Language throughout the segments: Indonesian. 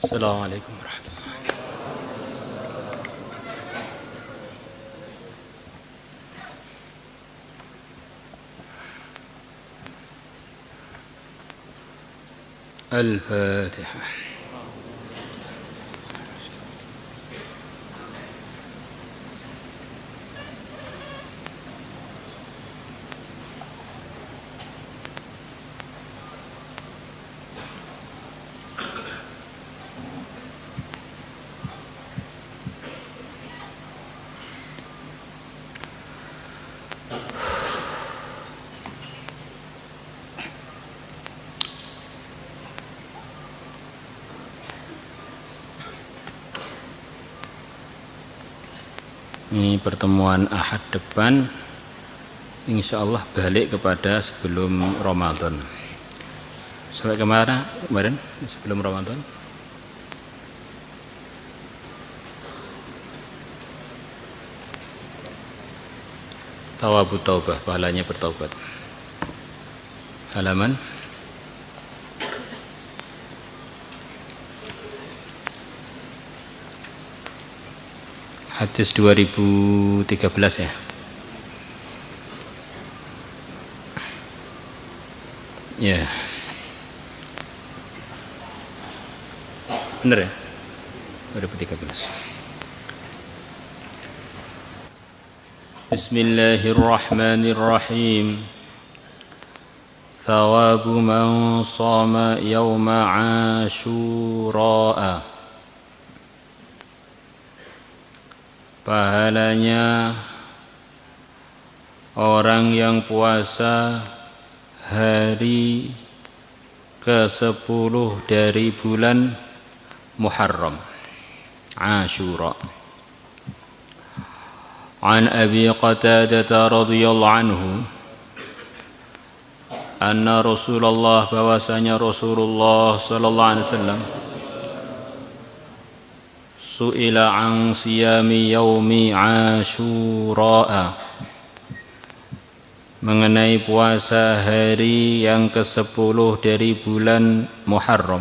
Assalamualaikum warahmatullahi wabarakatuh. Al-Fatihah. Ini pertemuan Ahad depan, insya Allah balik kepada sebelum Ramadan. Sampai kemarin sebelum Ramadan. Tawabut taubah, pahalanya bertaubat. Halaman hadis 2013 ya. Ya. Benar ya? 2013. Bismillahirrahmanirrahim. Thawabu man shama yawma Asyura. Pahalanya orang yang puasa hari ke-10 dari bulan Muharram, Asyura. An Abi Qatadah radhiyallahu anhu anna Rasulullah, bahwasanya Rasulullah sallallahu alaihi wasallam su'ila an siyami yaumi Asyura, mengenai puasa hari yang ke-10 dari bulan Muharram.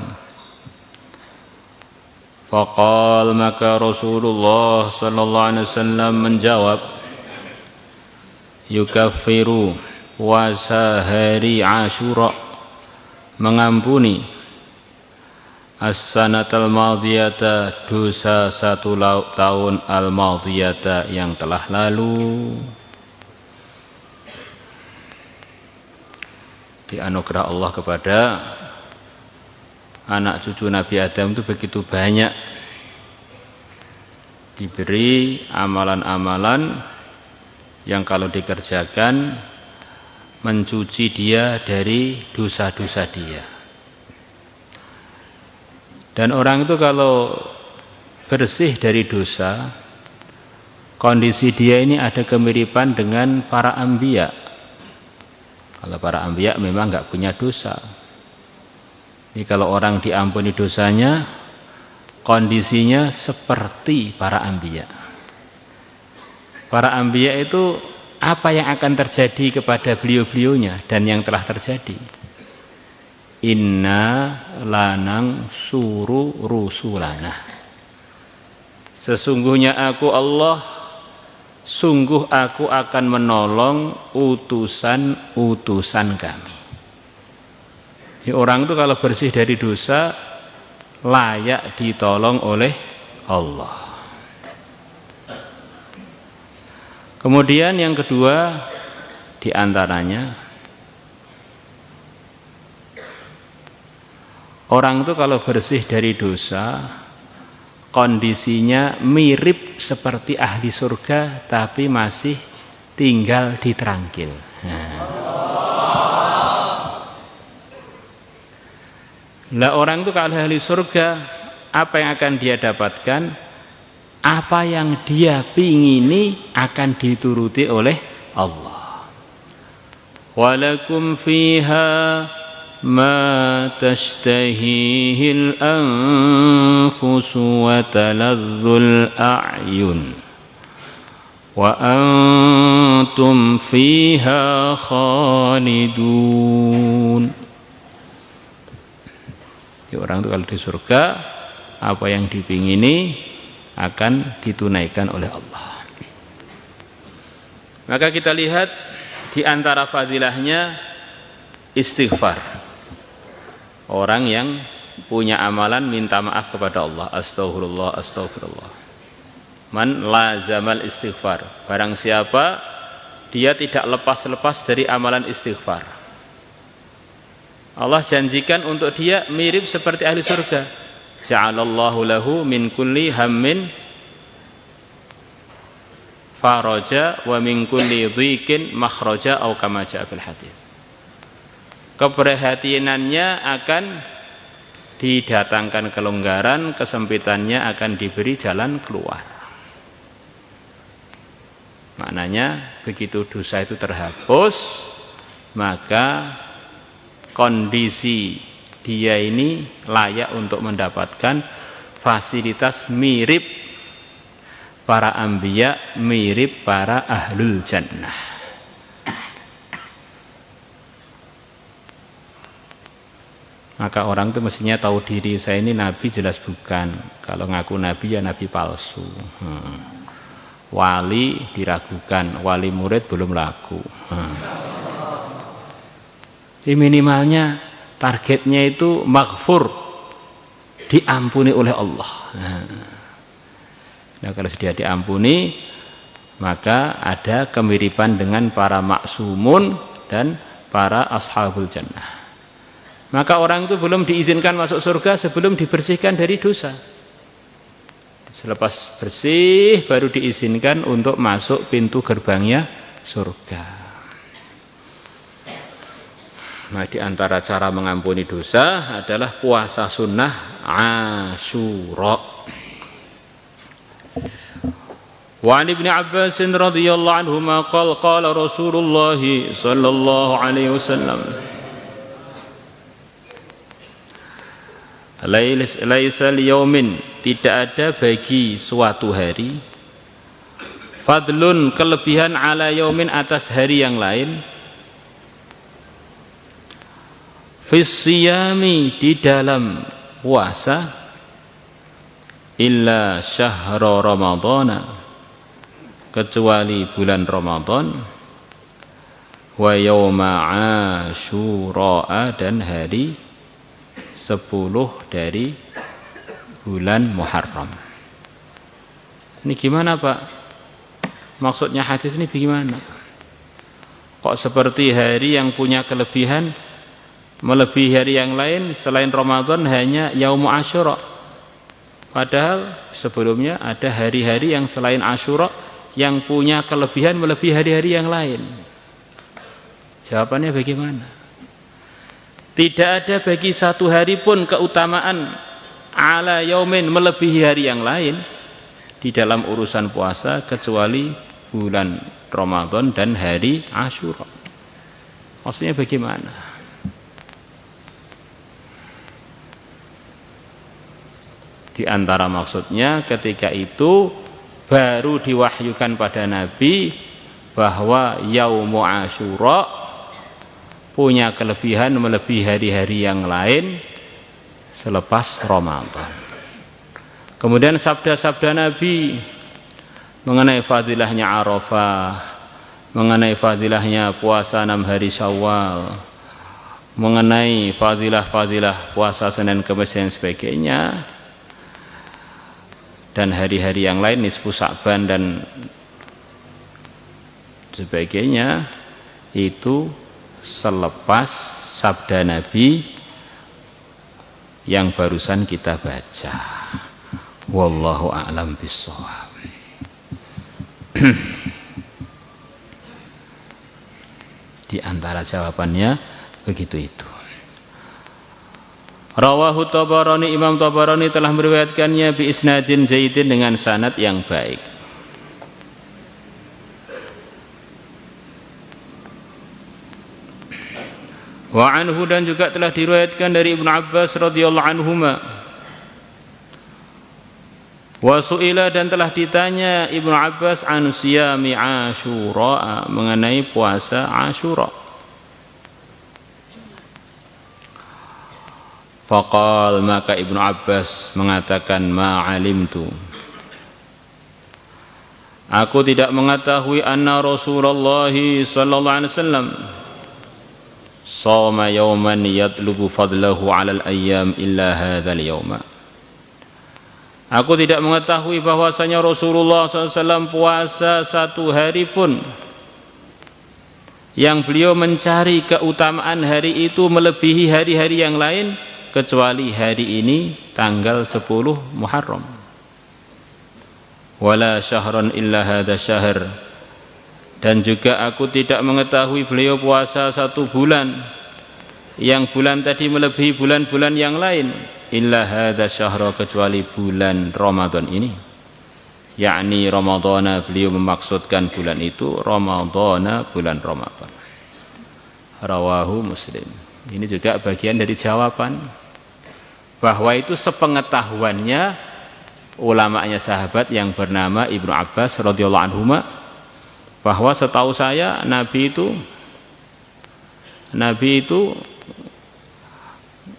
Faqal, maka Rasulullah sallallahu alaihi wasallam menjawab, yukaffiru, puasa hari Asyura mengampuni as-sanatal madiyata, dosa 1 tahun al-madiyata yang telah lalu. Di anugerah Allah kepada anak cucu Nabi Adam itu begitu banyak, diberi amalan-amalan yang kalau dikerjakan mencuci dia dari dosa-dosa dia. Dan orang itu kalau bersih dari dosa, kondisi dia ini ada kemiripan dengan para anbiya. Kalau para anbiya memang enggak punya dosa. Jadi kalau orang diampuni dosanya, kondisinya seperti para anbiya. Para anbiya itu apa yang akan terjadi kepada beliau-beliaunya dan yang telah terjadi. Inna lanang suru rusulana. Sesungguhnya aku Allah, sungguh aku akan menolong utusan-utusan kami. Jadi orang itu kalau bersih dari dosa layak ditolong oleh Allah. Kemudian yang kedua di antaranya, orang itu kalau bersih dari dosa, kondisinya mirip seperti ahli surga, tapi masih tinggal di terangkil. Nah, orang itu kalau ahli surga, apa yang akan dia dapatkan? Apa yang dia pingini akan dituruti oleh Allah. Walakum fiha ma tashtahihil anfusu wa taladzul a'yun wa antum fiha khalidun. Jadi orang itu kalau di surga apa yang dipingini akan ditunaikan oleh Allah. Maka kita lihat di antara fadilahnya istighfar. Orang yang punya amalan minta maaf kepada Allah, astaghfirullah, astaghfirullah. Man lazamal istighfar, barang siapa dia tidak lepas-lepas dari amalan istighfar, Allah janjikan untuk dia mirip seperti ahli surga. Ja'alallahu lahu min kulli hammin faraja wa min kulli dhiqin makhraja atau kama ja'a fil hadits. Keprihatinannya akan didatangkan kelonggaran, kesempitannya akan diberi jalan keluar. Maknanya begitu dosa itu terhapus, maka kondisi dia ini layak untuk mendapatkan fasilitas mirip para anbiya, mirip para ahlul jannah. Maka orang itu mestinya tahu diri, saya ini nabi jelas bukan. Kalau ngaku nabi ya nabi palsu. Wali diragukan, wali murid belum laku. Minimalnya targetnya itu maghfur, diampuni oleh Allah. Nah, kalau sudah diampuni, maka ada kemiripan dengan para maksumun dan para ashabul jannah. Maka orang itu belum diizinkan masuk surga sebelum dibersihkan dari dosa. Selepas bersih baru diizinkan untuk masuk pintu gerbangnya surga. Nah, di antara cara mengampuni dosa adalah puasa sunnah Asyura. Wa an Ibnu Abbas radhiyallahu anhuma qala Rasulullah sallallahu alaihi wasallam laisal yaumin, tidak ada bagi suatu hari, fadlun, kelebihan, ala yaumin, atas hari yang lain, fis siyami, di dalam puasa, illa syahra ramadhana, kecuali bulan Ramadan, wa yauma asyura, dan hari 10 dari bulan Muharram. Ini gimana Pak? Maksudnya hadis ini bagaimana? Kok seperti hari yang punya kelebihan melebihi hari yang lain selain Ramadan hanya Yaum Asyura? Padahal sebelumnya ada hari-hari yang selain Asyura yang punya kelebihan melebihi hari-hari yang lain. Jawabannya bagaimana? Tidak ada bagi satu hari pun keutamaan ala yaumin, melebihi hari yang lain di dalam urusan puasa kecuali bulan Ramadan dan hari Asyura. Maksudnya bagaimana? Di antara maksudnya ketika itu baru diwahyukan pada Nabi bahwa Yaumu Asyura punya kelebihan melebihi hari-hari yang lain selepas Ramadan. Kemudian sabda-sabda Nabi mengenai fadilahnya Arafah, mengenai fadilahnya puasa 6 hari Syawal, mengenai fadilah-fadilah puasa Senin Kamis dan sebagainya, dan hari-hari yang lain nisfu Sa'ban dan sebagainya, itu selepas sabda Nabi yang barusan kita baca. Wallahu a'lam bishawab. Di antara jawabannya begitu itu. Rawahu Tabarani, Imam Tabarani telah meriwayatkannya bi isnadin jayyidin, dengan sanad yang baik. Wa anhu, dan juga telah diriwayatkan dari Ibnu Abbas radhiyallahu anhuma. Wa su'ila, dan telah ditanya Ibnu Abbas an siyami Asyura, mengenai puasa Asyura. Faqal, maka Ibnu Abbas mengatakan, ma alimtu, aku tidak mengetahui anna Rasulullah sallallahu alaihi wasallam shoma yawman yatlubu fadlahu 'alal ayyam illa hadzal yawma. Aku tidak mengetahui bahwasanya Rasulullah SAW puasa satu hari pun yang beliau mencari keutamaan hari itu melebihi hari-hari yang lain kecuali hari ini tanggal 10 Muharram. Wala syahran illa hadza syahr, dan juga aku tidak mengetahui beliau puasa satu bulan yang bulan tadi melebihi bulan-bulan yang lain illa hadza syahra, kecuali bulan Ramadan ini, yakni Ramadhana, beliau memaksudkan bulan itu Ramadhana, bulan Ramadan. Rawahu Muslim. Ini juga bagian dari jawaban bahwa itu sepengetahuannya ulamanya sahabat yang bernama Ibnu Abbas radhiyallahu anhuma, bahwa setahu saya Nabi itu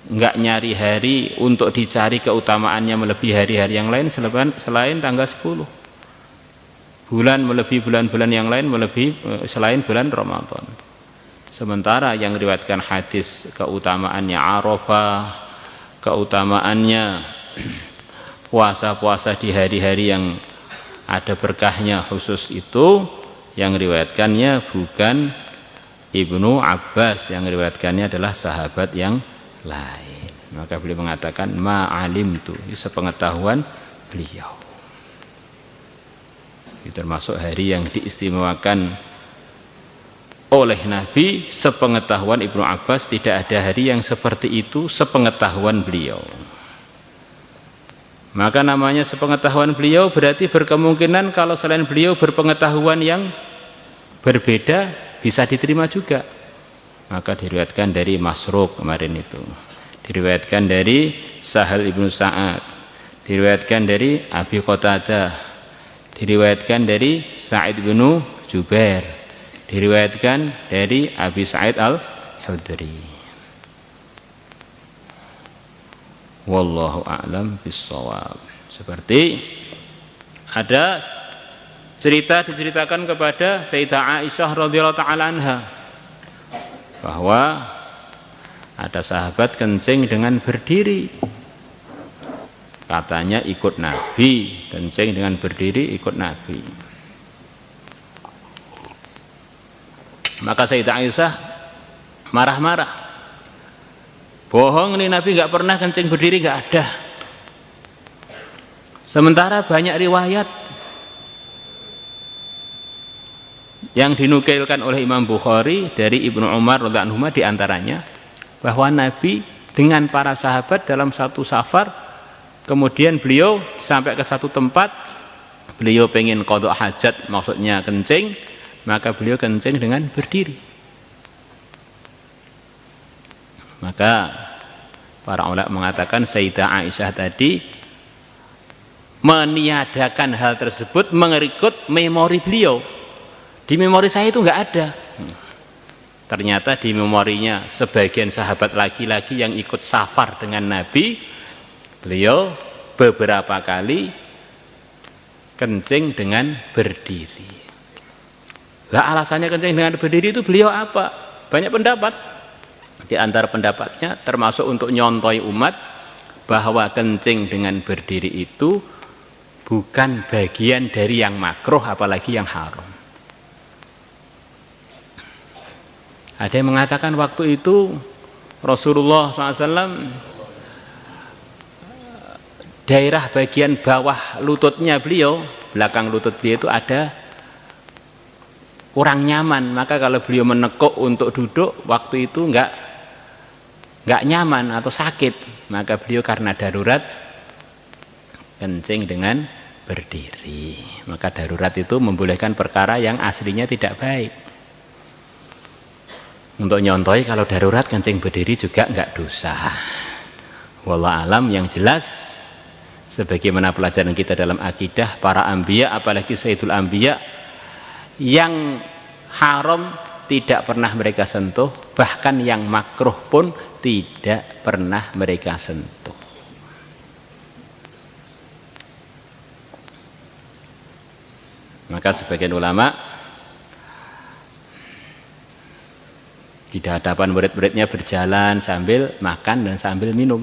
enggak nyari hari untuk dicari keutamaannya melebihi hari-hari yang lain selain tanggal 10. Bulan melebihi bulan-bulan yang lain melebihi selain bulan Ramadan. Sementara yang riwayatkan hadis keutamaannya Arafah, keutamaannya puasa-puasa di hari-hari yang ada berkahnya khusus, itu yang riwayatkannya bukan Ibnu Abbas, yang riwayatkannya adalah sahabat yang lain. Maka beliau mengatakan ma alimtu, itu sepengetahuan beliau. Itu termasuk hari yang diistimewakan oleh Nabi. Sepengetahuan Ibnu Abbas tidak ada hari yang seperti itu sepengetahuan beliau. Maka namanya sepengetahuan beliau berarti berkemungkinan kalau selain beliau berpengetahuan yang berbeda bisa diterima juga. Maka diriwayatkan dari Masruq kemarin itu, diriwayatkan dari Sahal ibnu Sa'ad, diriwayatkan dari Abi Qatadah, diriwayatkan dari Sa'id bin Jubair, diriwayatkan dari Abi Sa'id al-Khudri. Wallahu a'lam bissawab. Seperti ada cerita diceritakan kepada Sayyidah Aisyah radhiyallahu ta'ala anha bahwa ada sahabat kencing dengan berdiri. Katanya ikut Nabi, kencing dengan berdiri ikut Nabi. Maka Sayyidah Aisyah marah-marah. Bohong nih, Nabi enggak pernah kencing berdiri, enggak ada. Sementara banyak riwayat yang dinukilkan oleh Imam Bukhari dari Ibnu Umar radhiyallahu anhu, di antaranya bahwa Nabi dengan para sahabat dalam satu safar, kemudian beliau sampai ke satu tempat, beliau pengen qadha hajat, maksudnya kencing, maka beliau kencing dengan berdiri. Maka para ulama mengatakan Sayyidah Aisyah tadi meniadakan hal tersebut mengikut memori beliau. Di memori saya itu enggak ada. Ternyata di memorinya sebagian sahabat laki-laki yang ikut safar dengan Nabi, beliau beberapa kali kencing dengan berdiri. Lah alasannya kencing dengan berdiri itu beliau apa? Banyak pendapat. Di antara pendapatnya termasuk untuk nyontoi umat bahwa kencing dengan berdiri itu bukan bagian dari yang makruh apalagi yang haram. Ada yang mengatakan waktu itu Rasulullah SAW daerah bagian bawah lututnya beliau, belakang lutut beliau itu ada kurang nyaman, maka kalau beliau menekuk untuk duduk waktu itu enggak nyaman atau sakit, maka beliau karena darurat kencing dengan berdiri. Maka darurat itu membolehkan perkara yang aslinya tidak baik. Untuk nyontoi kalau darurat kencing berdiri juga enggak dosa. Wallahu alam. Yang jelas sebagaimana pelajaran kita dalam akidah, para anbiya apalagi Sayyidul Anbiya, yang haram tidak pernah mereka sentuh, bahkan yang makruh pun tidak pernah mereka sentuh. Maka sebagian ulama di hadapan murid-muridnya berjalan sambil makan dan sambil minum.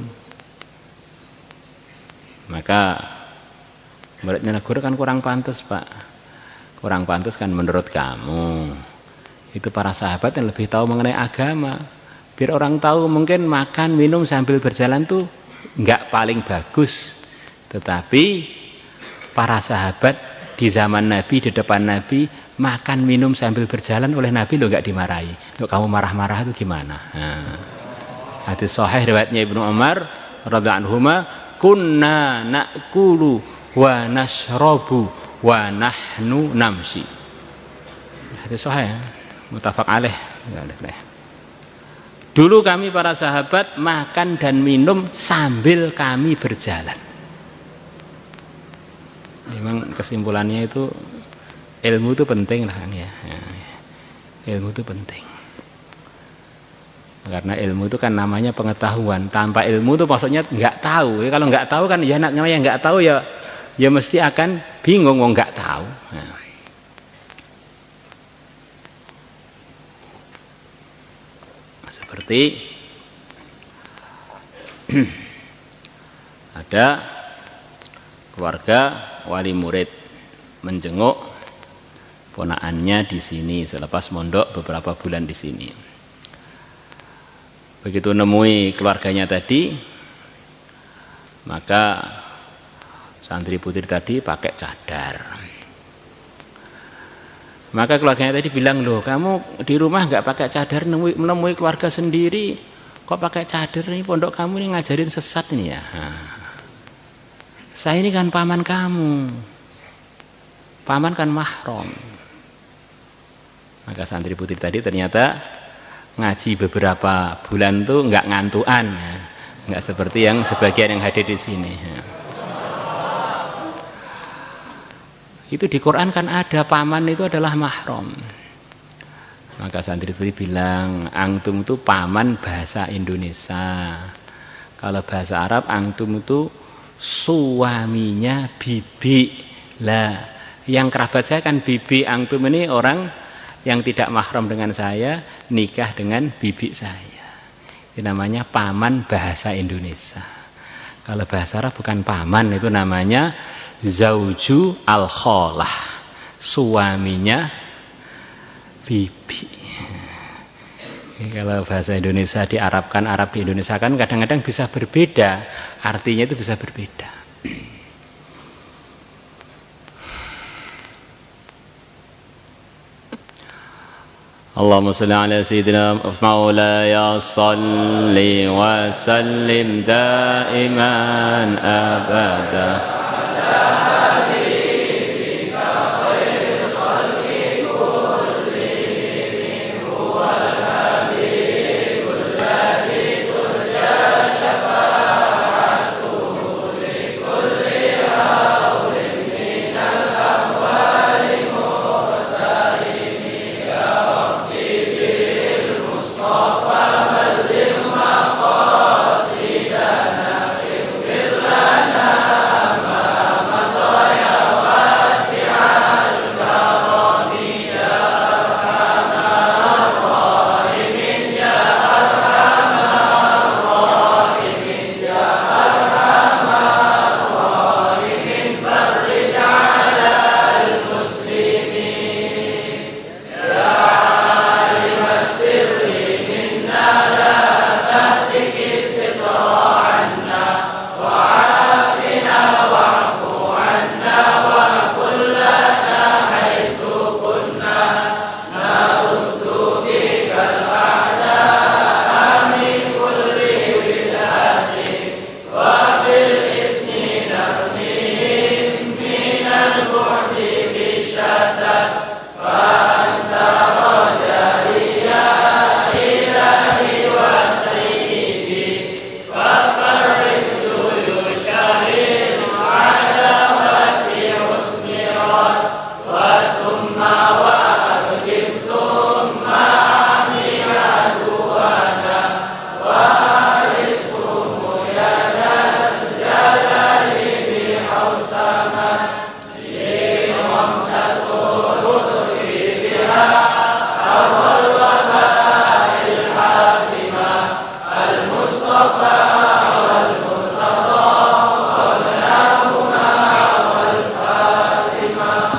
Maka muridnya negur, kan kurang pantas Pak. Kurang pantas kan menurut kamu. Itu para sahabat yang lebih tahu mengenai agama. Biar orang tahu mungkin makan minum sambil berjalan tuh enggak paling bagus. Tetapi para sahabat di zaman Nabi, di depan Nabi, makan minum sambil berjalan oleh Nabi lo enggak dimarahi. Lo kamu marah-marah itu gimana? Nah, hadis sahih riwayatnya Ibnu Umar radhiyallahu anhuma, kunna na'kulu wa nashrabu wa nahnu namsi. Hadis sahih, muttafaq alaih. Dulu kami para sahabat makan dan minum sambil kami berjalan. Memang kesimpulannya itu ilmu itu penting lah ya. Ilmu itu penting. Karena ilmu itu kan namanya pengetahuan. Tanpa ilmu itu maksudnya nggak tahu. Kalau nggak tahu kan ya namanya nggak tahu ya mesti akan bingung wong nggak tahu. Nah. Seperti ada keluarga wali murid menjenguk ponakannya di sini selepas mondok beberapa bulan di sini. Begitu nemui keluarganya tadi, maka santri putri tadi pakai cadar. Maka keluarganya tadi bilang, loh kamu di rumah nggak pakai cadar, menemui keluarga sendiri kok pakai cadar, nih pondok kamu ini ngajarin sesat ini ya. Saya ini kan paman kamu. Paman kan mahram. Maka santri putri tadi ternyata ngaji beberapa bulan tuh nggak ngantuan, ya. Nggak seperti yang sebagian yang hadir di sini. Ya. Itu di Quran kan ada paman itu adalah mahram. Maka santri putri bilang, antum itu paman bahasa Indonesia. Kalau bahasa Arab antum itu suaminya bibi. Lah, yang kerabat saya kan bibi, antum ini orang yang tidak mahram dengan saya nikah dengan bibi saya. Itu namanya paman bahasa Indonesia. Kalau bahasa Arab bukan paman, itu namanya zauju al-kholah, suaminya bibi. Kalau bahasa Indonesia di Arabkan, Arab di Indonesia kan kadang-kadang bisa berbeda, artinya itu bisa berbeda. Allahumma salli ala sayyidina maulaya salli wa sallim daiman abada.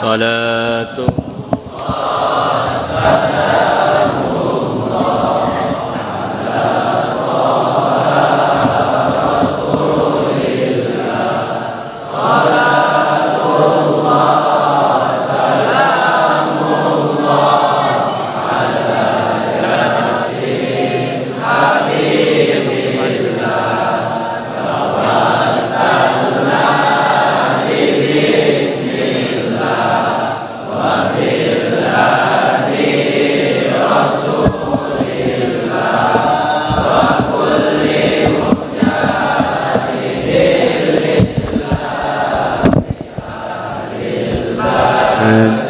salatu and